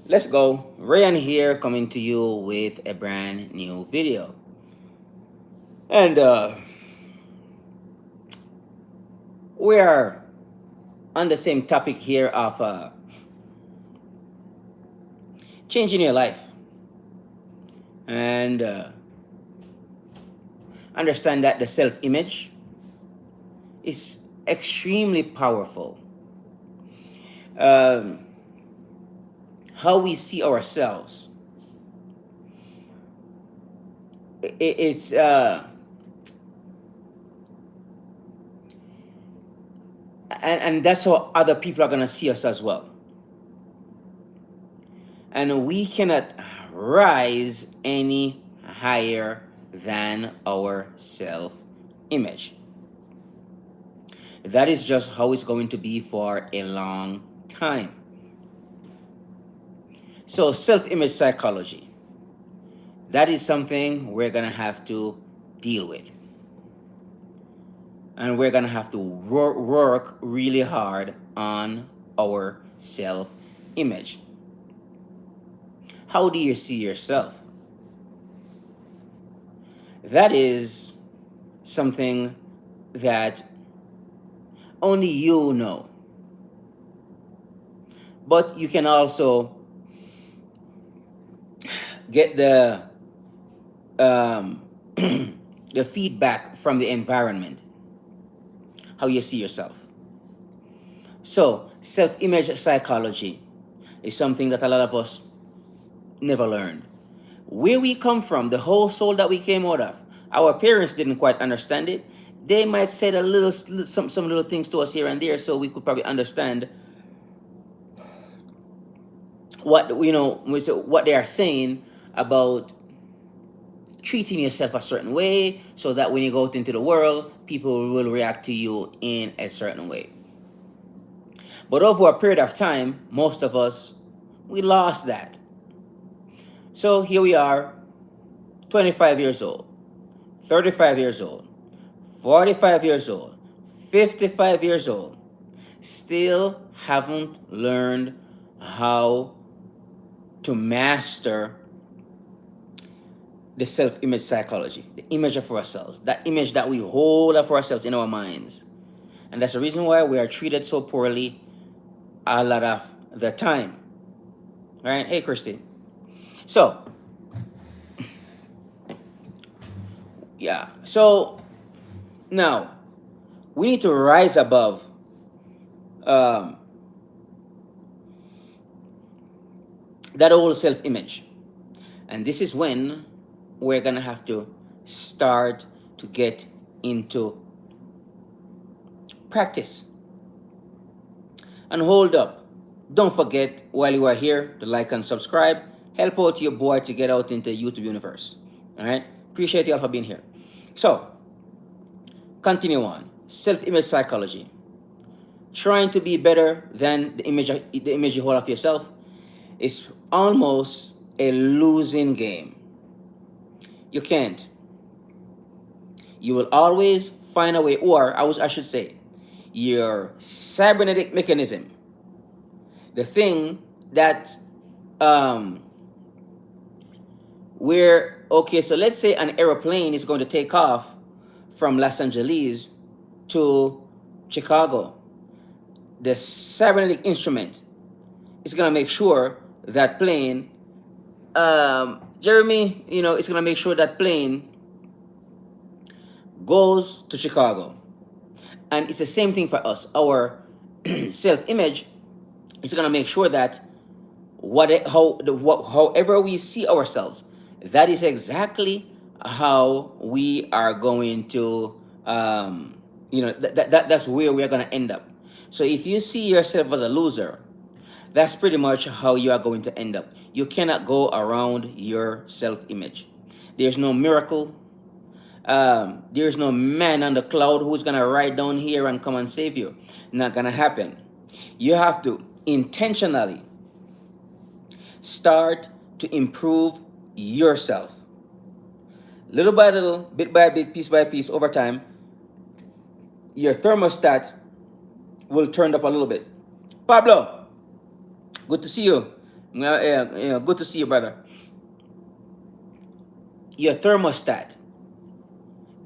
Let's go. Ryan here coming to you with a brand new video. And we are on the same topic here of changing your life. And understand that the self image is extremely powerful. Um, how we see ourselves, it's and that's how other people are gonna see us as well. And we cannot rise any higher than our self image. That is just how it's going to be for a long time. So, self image psychology, that is something we're going to have to deal with. And we're going to have to work really hard on our self image. How do you see yourself? That is something that only you know. But you can also get um, the feedback from the environment, how you see yourself. So, self image psychology is something that a lot of us never learned. Where we come from, the whole soul that we came out of, our parents didn't quite understand it. They might say a little, some little things to us here and there, so we could probably understand what what they are saying about treating yourself a certain way, so that when you go out into the world, people will react to you in a certain way. But over a period of time, most of us, we lost that. So here we are, 25 years old, 35 years old, 45 years old, 55 years old, still haven't learned how to master the self-image psychology, the image of ourselves, that image that we hold of ourselves in our minds. And that's the reason why we are treated so poorly a lot of the time. Right? Hey, Christy. So, yeah. So, now, we need to rise above um, that old self-image. And this is when we're going to have to start to get into practice. And hold up. Don't forget, while you are here, to like and subscribe. Help out your boy to get out into the YouTube universe. All right? Appreciate you all for being here. So, continue on. Self-image psychology. Trying to be better than the image you hold of yourself is almost a losing game. You can't. You will always find a way, or I should say, your cybernetic mechanism, the thing that where, okay, so let's say an aeroplane is going to take off from Los Angeles to Chicago. The cybernetic instrument is going to make sure that plane, Jeremy, it's going to make sure that plane goes to Chicago. And it's the same thing for us. Our self-image is going to make sure that however we see ourselves, that is exactly how we are going to, that's where we're going to end up. So if you see yourself as a loser, that's pretty much how you are going to end up. You cannot go around your self-image. There's no miracle. There's no man on the cloud who's going to ride down here and come and save you. Not going to happen. You have to intentionally start to improve yourself. Little by little, bit by bit, piece by piece, over time, your thermostat will turn up a little bit. Pablo, good to see you. Good to see you, brother. Your thermostat,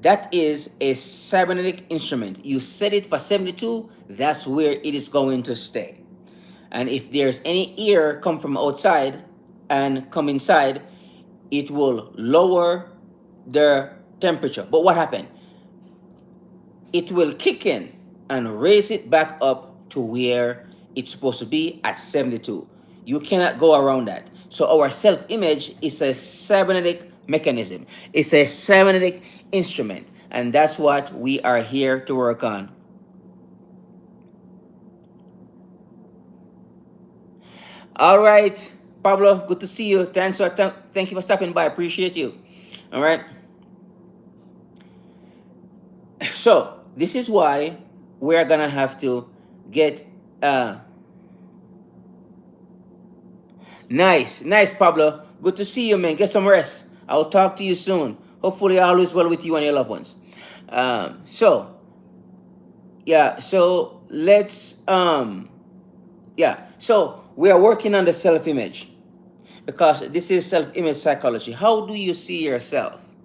that is a cybernetic instrument. You set it for 72, that's where it is going to stay. And if there's any air come from outside and come inside, it will lower the temperature. But what happened? It will kick in and raise it back up to where it's supposed to be at 72. You cannot go around that. So our self-image is a cybernetic mechanism. It's a cybernetic instrument. And that's what we are here to work on. All right, Pablo, good to see you. Thank you for stopping by. Appreciate you. All right. So this is why we're gonna have to get nice, Pablo. Good to see you, man. Get some rest. I'll talk to you soon. Hopefully, all is well with you and your loved ones. So let's so we are working on the self-image because this is self-image psychology. How do you see yourself?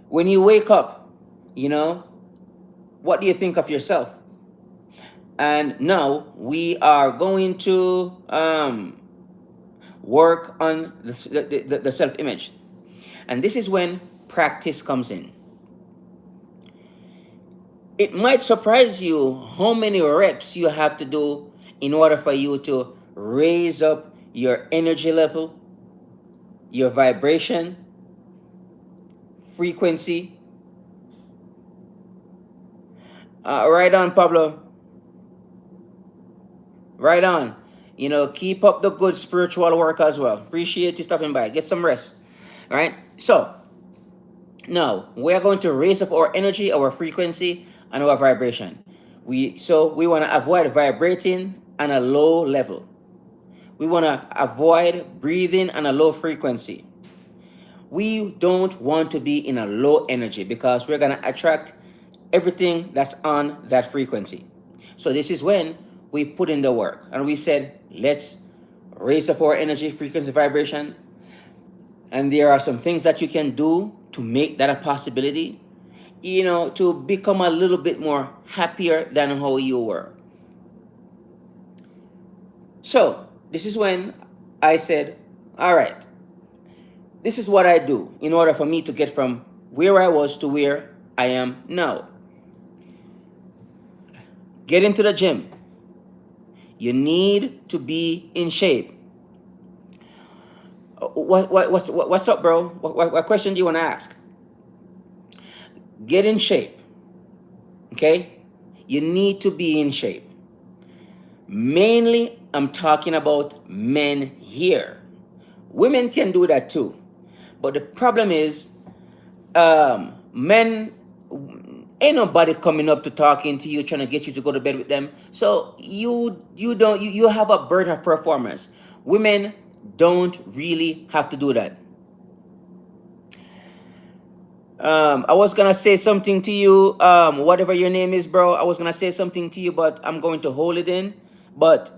When you wake up, what do you think of yourself? And now we are going to work on the self-image. And this is when practice comes in. It might surprise you how many reps you have to do in order for you to raise up your energy level, your vibration, frequency. Right on, Pablo. Right on. Keep up the good spiritual work as well. Appreciate you stopping by. Get some rest. All right. So now we are going to raise up our energy, our frequency, and our vibration. We want to avoid vibrating on a low level. We want to avoid breathing on a low frequency. We don't want to be in a low energy because we're going to attract everything that's on that frequency. So this is when we put in the work and we said, let's raise up our energy, frequency, vibration. And there are some things that you can do to make that a possibility, to become a little bit more happier than how you were. So this is when I said, all right, this is what I do in order for me to get from where I was to where I am now. Get into the gym. You need to be in shape. What's up, bro? What question do you want to ask? Get in shape. Okay? You need to be in shape. Mainly, I'm talking about men here. Women can do that too. But the problem is, men, ain't nobody coming up to talking to you, trying to get you to go to bed with them. So you have a burden of performance. Women don't really have to do that. I was gonna say something to you, whatever your name is, bro. I was gonna say something to you, but I'm going to hold it in. But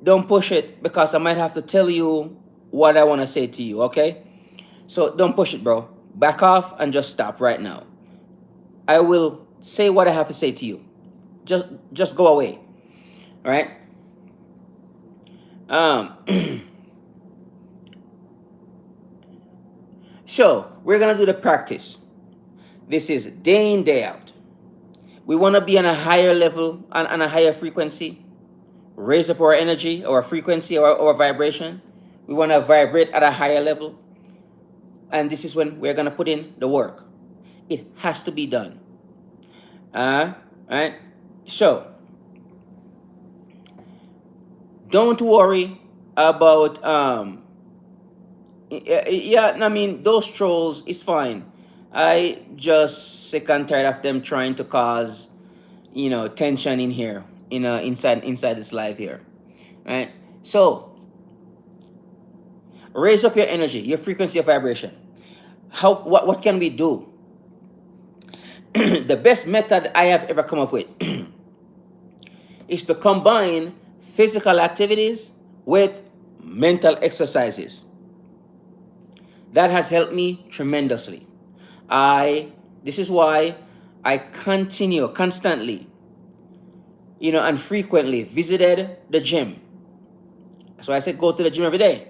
don't push it because I might have to tell you what I want to say to you, okay? So don't push it, bro. Back off and just stop right now. I will say what I have to say to you. Just go away. All right? So we're gonna do the practice. This is day in, day out. We want to be on a higher level, on a higher frequency. Raise up our energy, our frequency, our vibration. We want to vibrate at a higher level. And this is when we're going to put in the work. It has to be done. Right? So, don't worry about, those trolls is fine. I just sick and tired of them trying to cause, tension in here, inside this live here, right? So, raise up your energy, your frequency of vibration. What can we do? The best method I have ever come up with is to combine physical activities with mental exercises. That has helped me tremendously. This is why I continue constantly, and frequently visited the gym. So I said, go to the gym every day,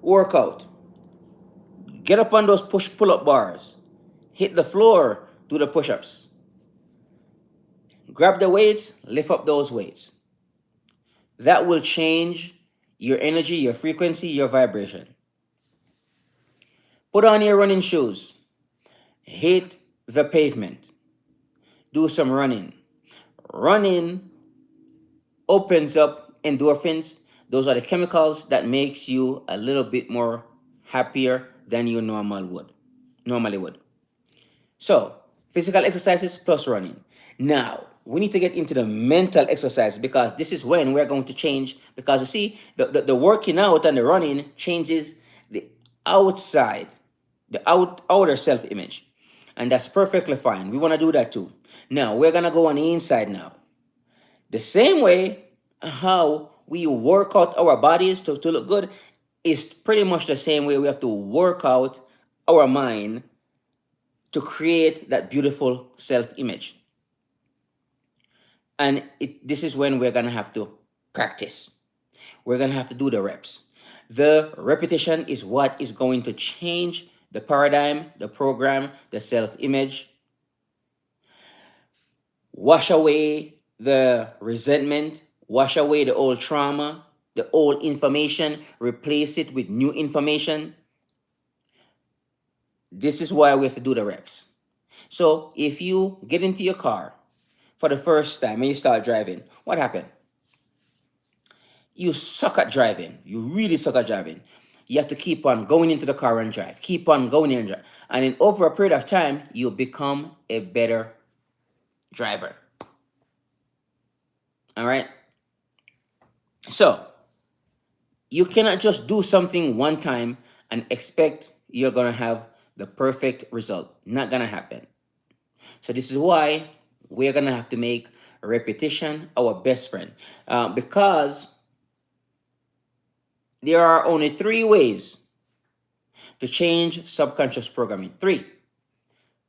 work out, get up on those pull-up bars, hit the floor, do the push-ups, grab the weights, lift up those weights. That will change your energy, your frequency, your vibration. Put on your running shoes, hit the pavement, do some running. Running opens up endorphins. Those are the chemicals that makes you a little bit more happier than you normally would. So, physical exercises plus running. Now, we need to get into the mental exercise, because this is when we're going to change. Because you see, the working out and the running changes the outside, the outer self image. And that's perfectly fine. We want to do that too. Now, we're going to go on the inside now. The same way how we work out our bodies to look good is pretty much the same way we have to work out our mind to create that beautiful self-image. And this is when we're going to have to practice. We're going to have to do the reps. The repetition is what is going to change the paradigm, the program, the self-image. Wash away the resentment, wash away the old trauma, the old information, replace it with new information. This is why we have to do the reps. So if you get into your car for the first time and you start driving, what happened? You suck at driving. You really suck at driving. You have to keep on going into the car and drive. Keep on going in and drive. And in over a period of time, you become a better driver. All right? So, you cannot just do something one time and expect you're going to have the perfect result. Not going to happen. So this is why we're going to have to make repetition our best friend. Because there are only 3 ways to change subconscious programming. 3.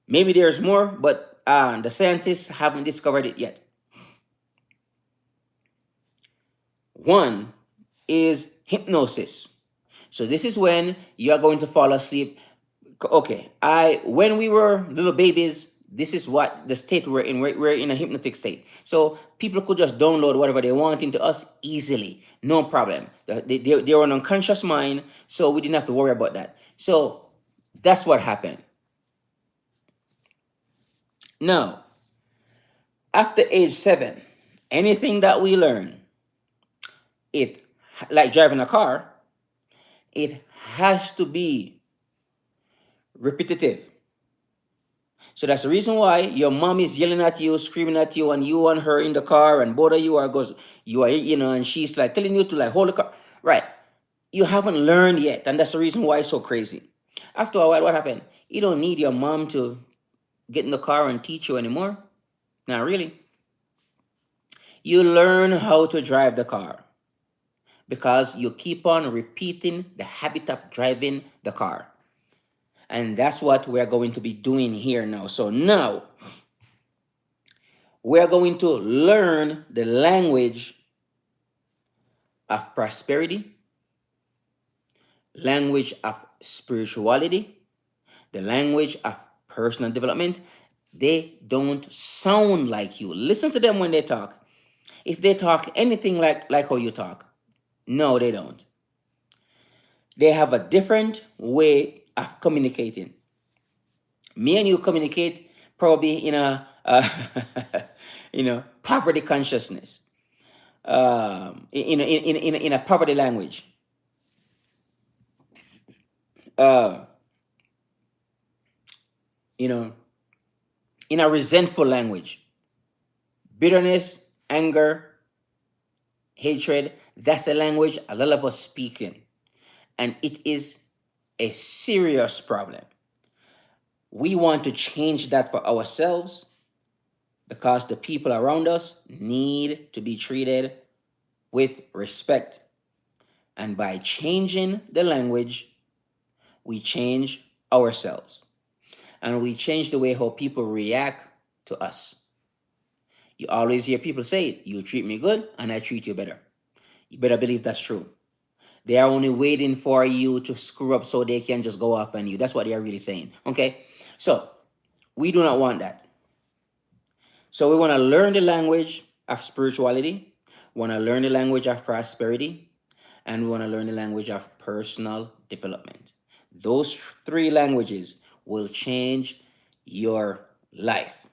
Maybe there's more, but the scientists haven't discovered it yet. 1 is hypnosis. So this is when you are going to fall asleep. Okay, when we were little babies, this is what the state we're in. We're in a hypnotic state. So people could just download whatever they want into us easily, no problem. They were an unconscious mind, so we didn't have to worry about that. So that's what happened. Now, after age 7, anything that we learn, it, like driving a car, it has to be repetitive. So that's the reason why your mom is yelling at you, screaming at you, and you and her in the car, and both of you are, and she's like telling you to like hold the car. Right. You haven't learned yet, and that's the reason why it's so crazy. After a while, what happened? You don't need your mom to get in the car and teach you anymore. Not really. You learn how to drive the car because you keep on repeating the habit of driving the car. And that's what we're going to be doing here now. So now we're going to learn the language of prosperity, language of spirituality, the language of personal development. They don't sound like you. Listen to them when they talk. If they talk anything like how you talk, no, they don't. They have a different way of communicating. Me and you communicate probably in a poverty consciousness, in a poverty language. In a resentful language. Bitterness, anger, hatred, that's a language a lot of us speak in. And it is a serious problem. We want to change that for ourselves because the people around us need to be treated with respect. And by changing the language, we change ourselves and we change the way how people react to us. You always hear people say it, you treat me good and I treat you better. You better believe that's true. They are only waiting for you to screw up so they can just go off on you. That's what they are really saying. Okay? So, we do not want that. So, we want to learn the language of spirituality, we want to learn the language of prosperity, and we want to learn the language of personal development. Those three languages will change your life.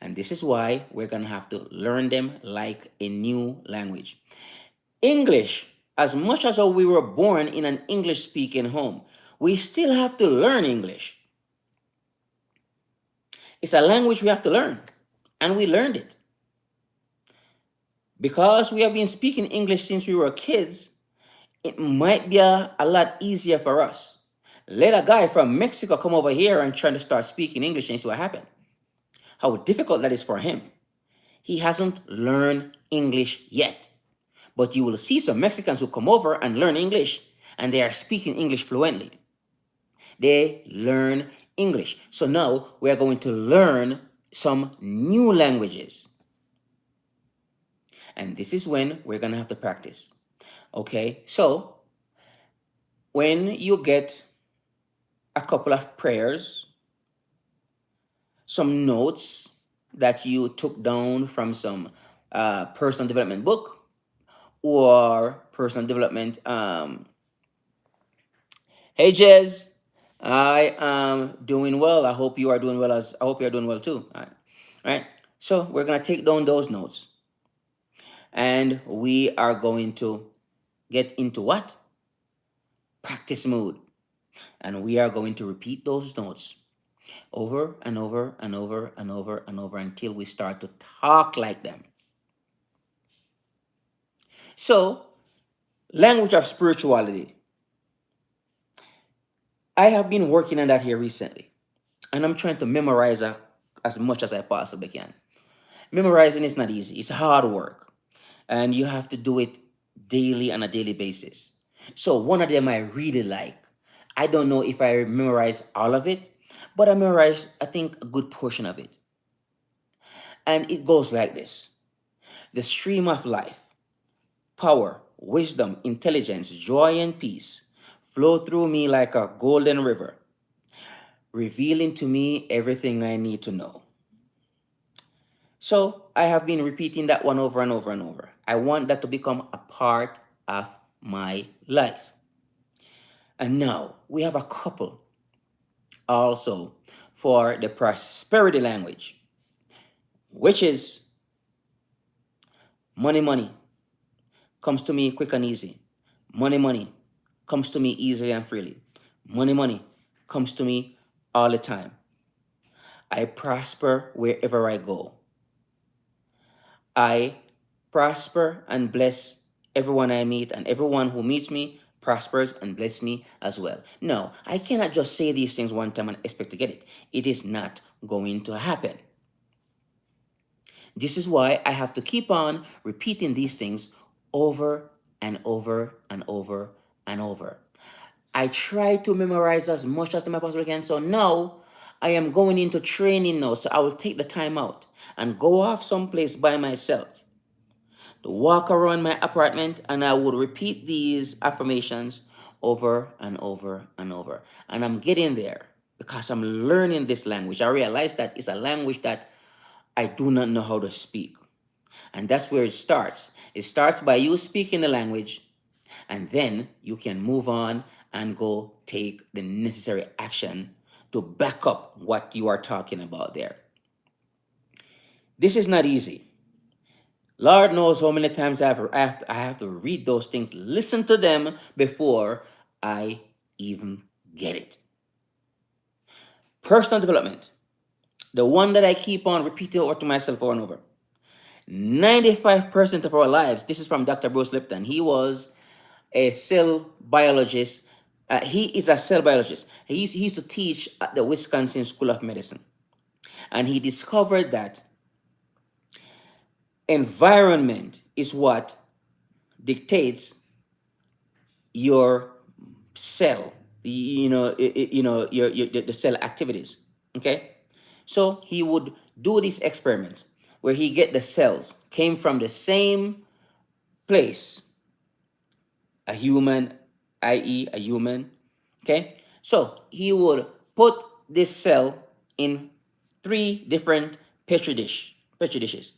And this is why we're going to have to learn them like a new language. English, as much as we were born in an English speaking home, we still have to learn English. It's a language we have to learn, and we learned it. Because we have been speaking English since we were kids, it might be a lot easier for us. Let a guy from Mexico come over here and try to start speaking English and see what happens. How difficult that is for him. He hasn't learned English yet. But you will see some Mexicans who come over and learn English, and they are speaking English fluently. They learn English. So now we are going to learn some new languages. And this is when we're going to have to practice. Okay, so when you get a couple of prayers, some notes that you took down from some personal development book or personal development. Hey Jez, I am doing well. I hope you are doing well I hope you are doing well too. All right. So we're gonna take down those notes, and we are going to get into what? Practice mode. And we are going to repeat those notes over and over and over and over and over until we start to talk like them. So, language of spirituality. I have been working on that here recently, and I'm trying to memorize as much as I possibly can. Memorizing is not easy, it's hard work, and you have to do it daily on a daily basis. So, one of them I really like. I don't know if I memorize all of it, but I memorized, I think, a good portion of it. And it goes like this: the stream of life, power, wisdom, intelligence, joy, and peace flow through me like a golden river, revealing to me everything I need to know. So I have been repeating that one over and over and over. I want that to become a part of my life. And now we have a couple also for the prosperity language, which is money, money comes to me quick and easy. Money, money comes to me easily and freely. Money, money comes to me all the time. I prosper wherever I go. I prosper and bless everyone I meet, and everyone who meets me prospers and bless me as well. No, I cannot just say these things one time and expect to get it. It is not going to happen. This is why I have to keep on repeating these things over and over and over and over. I try to memorize as much as I possibly can. So now I am going into training now. So I will take the time out and go off someplace by myself to walk around my apartment, and I would repeat these affirmations over and over and over. And I'm getting there because I'm learning this language. I realize that it's a language that I do not know how to speak. And that's where it starts. It starts by you speaking the language, and then you can move on and go take the necessary action to back up what you are talking about there. This is not easy. Lord knows how many times I have to read those things, listen to them before I even get it. Personal development, the one that I keep on repeating over to myself over and over. 95% of our lives, this is from Dr. Bruce Lipton. He was a cell biologist. He is a cell biologist. He used to teach at the Wisconsin School of Medicine. And he discovered that Environment is what dictates your cell, the cell activities. Okay, so he would do these experiments where he get the cells came from the same place, a human, i.e. a human. Okay, so he would put this cell in three different petri dishes,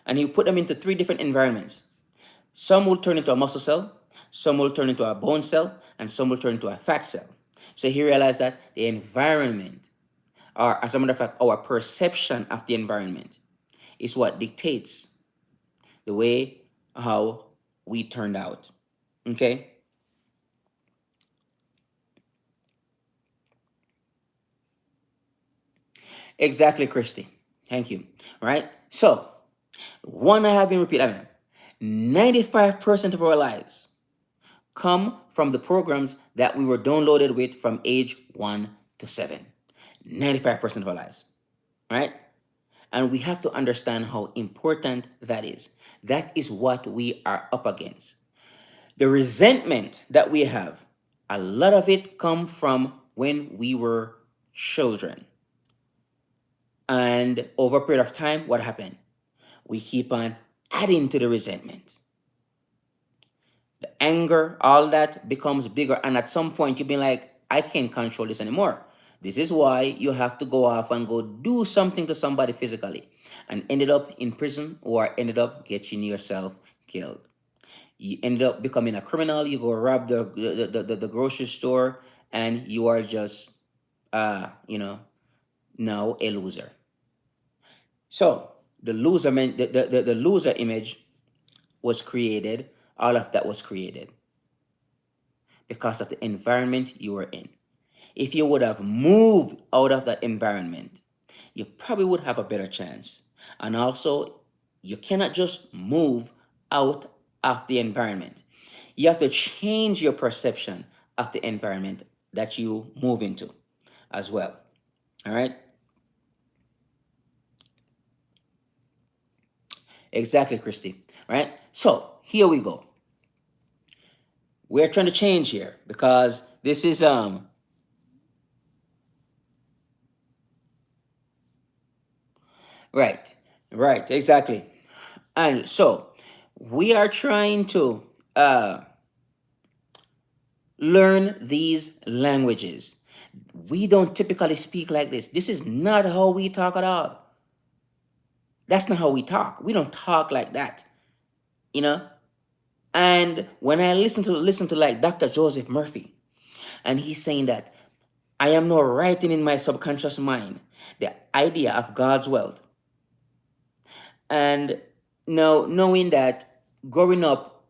and he put them into three different environments. Some will turn into a muscle cell, some will turn into a bone cell, and some will turn into a fat cell. So he realized that the environment, or as a matter of fact, our perception of the environment, is what dictates the way how we turned out. Okay? Exactly, Christy. Thank you. Right? So, one I have been repeating, 95% of our lives come from the programs that we were downloaded with from age 1 to 7. 95% of our lives, right? And we have to understand how important that is. That is what we are up against. The resentment that we have, a lot of it come from when we were children. And over a period of time, what happened? We keep on adding to the resentment. The anger, all that becomes bigger. And at some point, you'll be like, I can't control this anymore. This is why you have to go off and go do something to somebody physically and ended up in prison or ended up getting yourself killed. You ended up becoming a criminal. You go rob the grocery store and you are just, now a loser. So the loser meant the loser image was created. All of that was created because of the environment you were in. If you would have moved out of that environment, you probably would have a better chance. And also, you cannot just move out of the environment. You have to change your perception of the environment that you move into as well. All right? Exactly, Christy. Right? So, here we go. We're trying to change here because this is right. Right, exactly. And so we are trying to learn these languages. We don't typically speak like this. This is not how we talk at all. That's not how we talk. We don't talk like that, you know? And when I listen to like Dr. Joseph Murphy, and he's saying that I am now writing in my subconscious mind the idea of God's wealth. And now knowing that growing up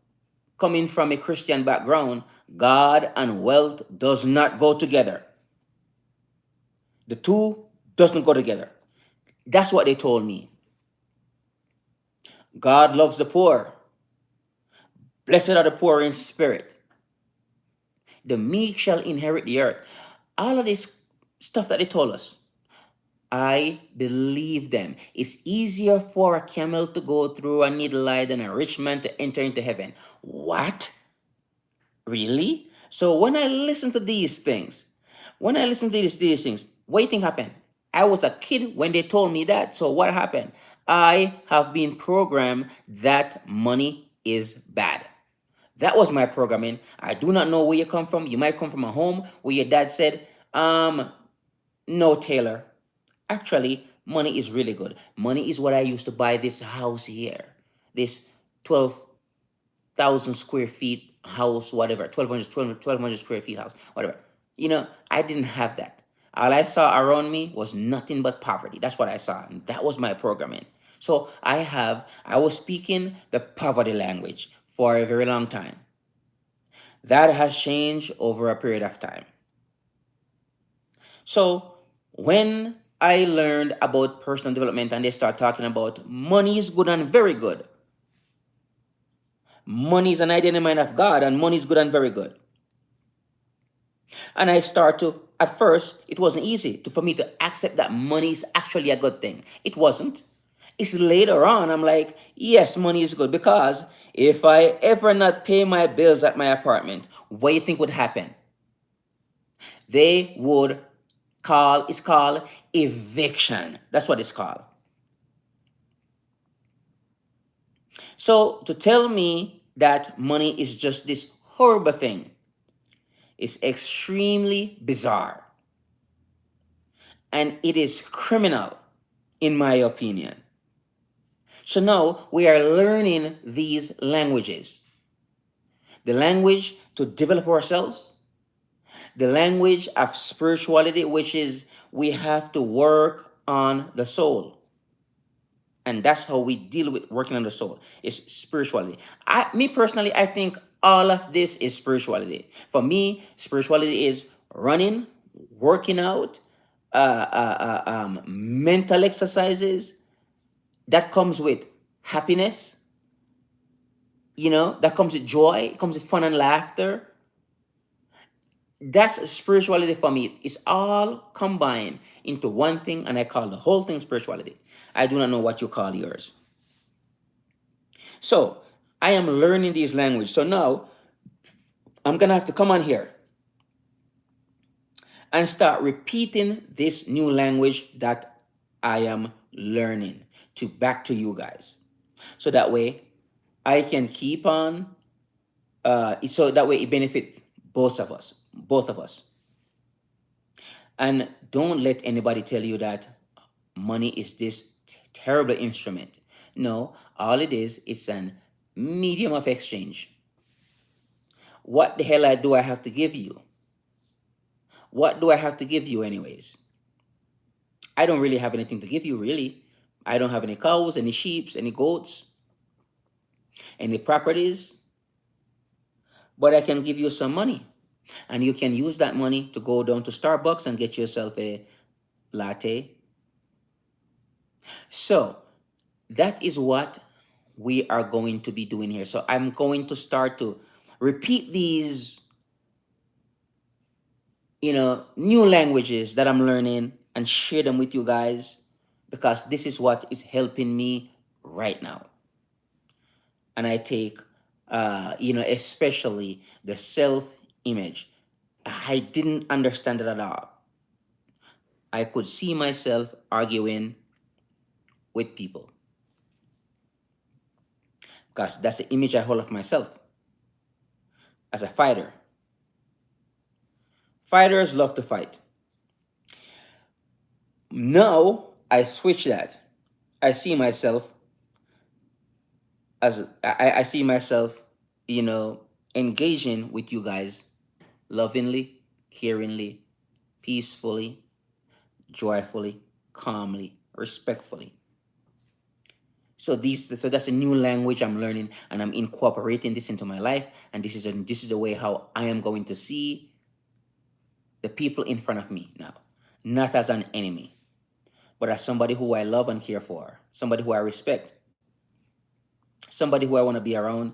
coming from a Christian background, God and wealth does not go together. The two doesn't go together. That's what they told me. God loves the poor. Blessed are the poor in spirit. The meek shall inherit the earth. All of this stuff that they told us, I believe them. It's easier for a camel to go through a needle eye than a rich man to enter into heaven. What? Really? So when I listen to these things, when I listen to these things, what do you think happened? I was a kid when they told me that. So what happened? I have been programmed that money is bad. That was my programming. I do not know where you come from. You might come from a home where your dad said, no, Taylor. Actually, money is really good. Money is what I used to buy this house here. This 12,000 square feet house, whatever, 1,200 square feet house, whatever. I didn't have that. All I saw around me was nothing but poverty. That's what I saw. And that was my programming. So I was speaking the poverty language for a very long time. That has changed over a period of time. So when I learned about personal development and they start talking about money is good and very good. Money is an idea in the mind of God and money is good and very good. And I start to, at first, it wasn't easy for me to accept that money is actually a good thing. It wasn't. It's later on I'm like, yes, money is good, because if I ever not pay my bills at my apartment, what do you think would happen? They would call, it's called eviction. That's what it's called. So to tell me that money is just this horrible thing is extremely bizarre. And it is criminal, in my opinion. So now we are learning these languages. The language to develop ourselves, the language of spirituality, which is we have to work on the soul. And that's how we deal with working on the soul, is spirituality. Me personally, I think all of this is spirituality. For me, spirituality is running, working out, mental exercises. That comes with happiness, that comes with joy, it comes with fun and laughter. That's spirituality for me. It's all combined into one thing, and I call the whole thing spirituality. I do not know what you call yours. So I am learning these languages. So now I'm gonna have to come on here and start repeating this new language that I am learning to back to you guys. So that way I can keep on so that way it benefits both of us. And don't let anybody tell you that money is this terrible instrument. No, all it is, it's an medium of exchange. What the hell do I have to give you? What do I have to give you anyways? I don't really have anything to give you, really. I don't have any cows, any sheep, any goats, any properties, but I can give you some money. And you can use that money to go down to Starbucks and get yourself a latte. So that is what we are going to be doing here. So I'm going to start to repeat these, new languages that I'm learning and share them with you guys, because this is what is helping me right now. And I take, especially the self-image. I didn't understand it at all. I could see myself arguing with people because that's the image I hold of myself as a fighter. Fighters love to fight. Now I switch that. I see myself I see myself, engaging with you guys lovingly, caringly, peacefully, joyfully, calmly, respectfully. So that's a new language I'm learning, and I'm incorporating this into my life. And this is the way how I am going to see the people in front of me now, not as an enemy, but as somebody who I love and care for, somebody who I respect, somebody who I want to be around,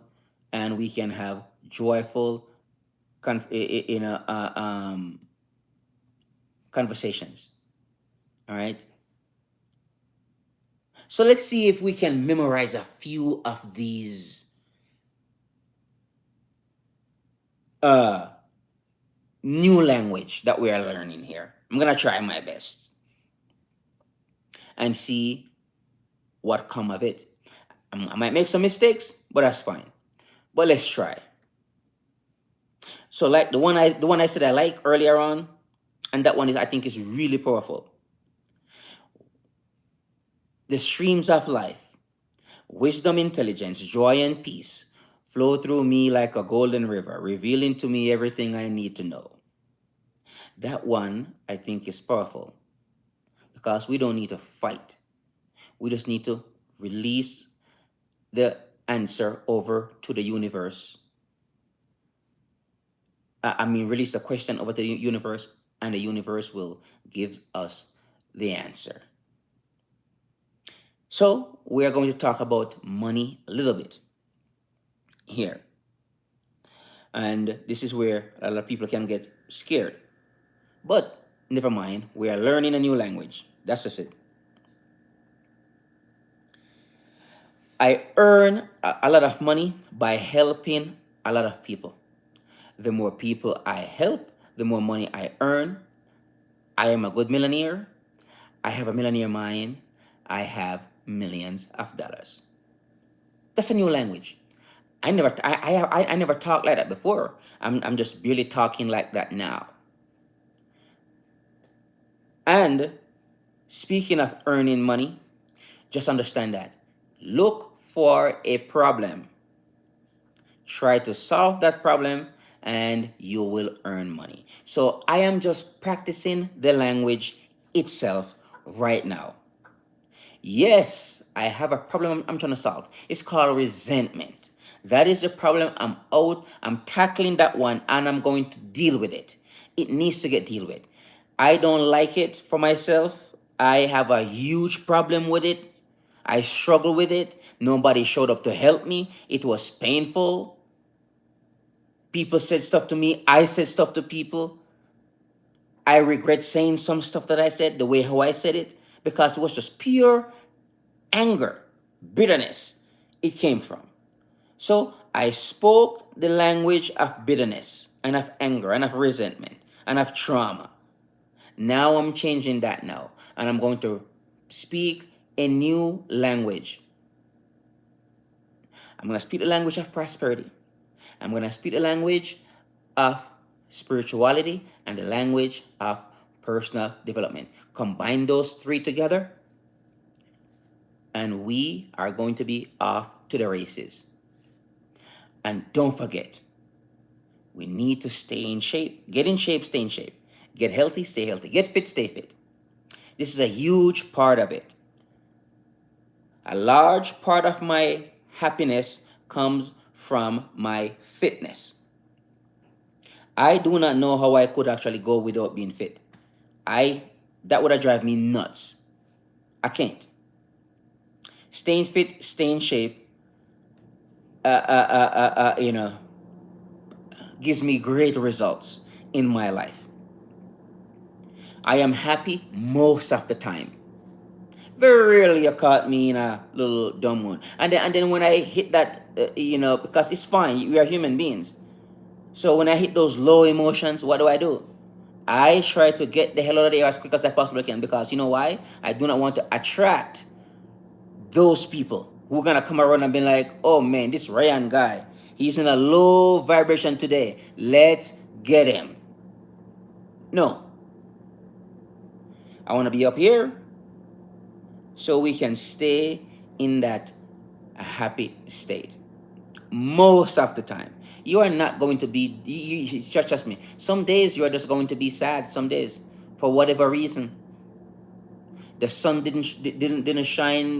and we can have joyful, conversations. All right. So let's see if we can memorize a few of these new language that we are learning here. I'm gonna try my best and see what come of it. I might make some mistakes, but that's fine. But let's try. So like the one I said I like earlier on, and that one is I think is really powerful. The streams of life, wisdom, intelligence, joy, and peace flow through me like a golden river, revealing to me everything I need to know. That one I think is powerful because we don't need to fight. We just need to release the answer over to the universe. Release the question over to the universe, and the universe will give us the answer. So we are going to talk about money a little bit here. And this is where a lot of people can get scared. But never mind, we are learning a new language. That's just it. I earn a lot of money by helping a lot of people. The more people I help, the more money I earn. I am a good millionaire. I have a millionaire mind. I have millions of dollars. That's a new language. I never talked like that before. I'm just barely talking like that now. And speaking of earning money, just understand that. Look for a problem. Try to solve that problem and you will earn money. So I am just practicing the language itself right now. Yes, I have a problem I'm trying to solve. It's called resentment. That is the problem I'm out. I'm tackling that one and I'm going to deal with it. It needs to get dealt with. I don't like it for myself. I have a huge problem with it. I struggle with it. Nobody showed up to help me. It was painful. People said stuff to me. I said stuff to people. I regret saying some stuff that I said, the way how I said it, because it was just pure anger, bitterness it came from. So I spoke the language of bitterness and of anger and of resentment and of trauma. Now I'm changing that now, and I'm going to speak a new language. I'm going to speak the language of prosperity. I'm going to speak the language of spirituality and the language of personal development. Combine those three together, and we are going to be off to the races. And don't forget, we need to stay in shape. Get in shape, stay in shape. Get healthy, stay healthy. Get fit, stay fit. This is a huge part of it. A large part of my happiness comes from my fitness. I do not know how I could actually go without being fit. That would have drive me nuts. I can't. Staying fit, stay in shape, you know, gives me great results in my life. I am happy most of the time. Very rarely you caught me in a little dumb one. And then when I hit that, because it's fine, we are human beings. So when I hit those low emotions, what do? I try to get the hell out of there as quick as I possibly can, because you know why? I do not want to attract those people who are gonna come around and be like, oh man, this Ryan guy, he's in a low vibration today. Let's get him. No. I want to be up here so we can stay in that happy state. Most of the time. You are not going to be, trust me, some days you are just going to be sad, some days, for whatever reason. The sun didn't shine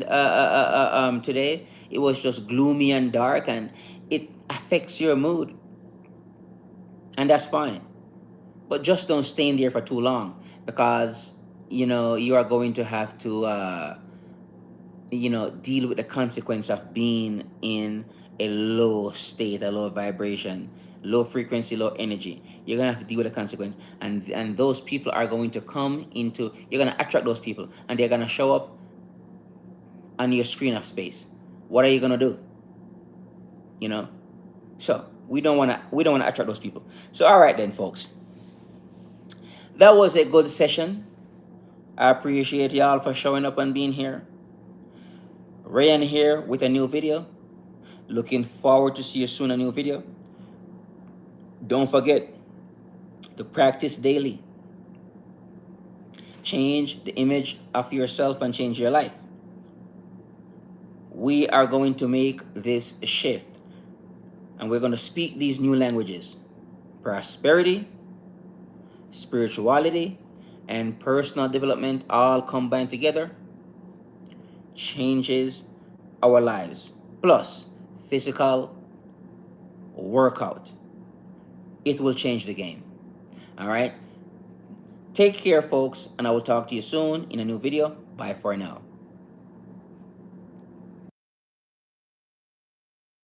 today. It was just gloomy and dark, and it affects your mood. And that's fine. But just don't stay in there for too long, because you are going to have to deal with the consequence of being in a low state, a low vibration, low frequency, low energy. You're gonna have to deal with the consequence, and those people are going to come into. You're gonna attract those people, and they're gonna show up on your screen of space. What are you gonna do? So we don't wanna attract those people. So all right then, folks. That was a good session. I appreciate y'all for showing up and being here. Ryan here with a new video. Looking forward to see you soon, a new video. Don't forget to practice daily. Change the image of yourself and change your life. We are going to make this shift, and we're going to speak these new languages: prosperity, spirituality, and personal development, all combined together changes our lives. Plus physical workout. It will change the game. All right? Take care, folks, and I will talk to you soon in a new video. Bye for now.